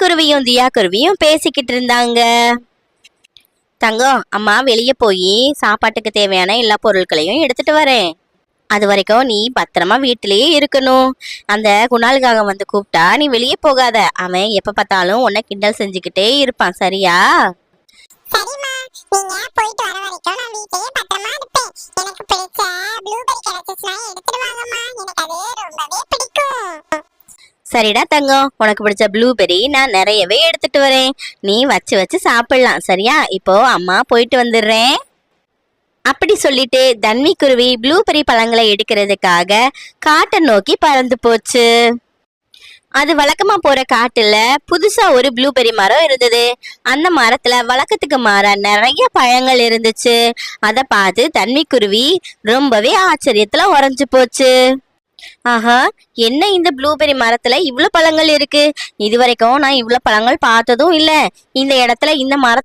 குருவியும் தியா குருவியும் பேசிக்கிட்டு இருந்தாங்க. தங்கம், அம்மா வெளியே போய் சாப்பாட்டுக்கு தேவையான எல்லா பொருட்களையும் எடுத்துட்டு வரேன். அது வரைக்கும் நீ பத்திரமா வீட்டிலேயே இருக்கணும். அந்த குணாலுக்காக வந்து கூப்பிட்டா நீ வெளியே போகாத. அவன் எப்ப பார்த்தாலும் உன்னை கிண்டல் செஞ்சுக்கிட்டே இருப்பான், சரியா? சரிம்மா, நீங்க போயிட்டு வர வரைக்கும் நான் வீட்லயே பத்திரமா இருப்பேன். எனக்கு பிடிச்ச ப்ளூபெர்ரி கிடைச்சுச்சுன்னா எடுத்துட்டு வாங்கம்மா. எனக்கு அது ரொம்பவே பிடிக்கும். சரிடா தங்கம், உனக்கு பிடிச்ச ப்ளூபெர்ரி நான் நிறையவே எடுத்துட்டு வரேன். நீ வச்சு வச்சு சாப்பிடலாம், சரியா? இப்போ அம்மா போயிட்டு வந்துடுறேன். அப்படி சொல்லிட்டு தன்வி குருவி ப்ளூபெர்ரி பழங்களை எடுக்கிறதுக்காக காட்டை நோக்கி பறந்து போச்சு. அது வழக்கமா போற காட்டுல புதுசா ஒரு ப்ளூபெர்ரி மரம் இருந்தது. அந்த மரத்துல வழக்கத்துக்கு மாறா நிறைய பழங்கள் இருந்துச்சு. அத பார்த்து தன்வி குருவி ரொம்பவே ஆச்சரியத்துல உறைஞ்சு போச்சு. ஆஹா, என்ன இந்த ப்ளூபெர்ரி மரத்துல இவ்வளவு பழங்கள் இருக்கு! இது வரைக்கும் நான் இவ்வளவு பழங்கள் பார்த்ததும் இல்ல. இந்த இடத்துல இந்த மரத்துல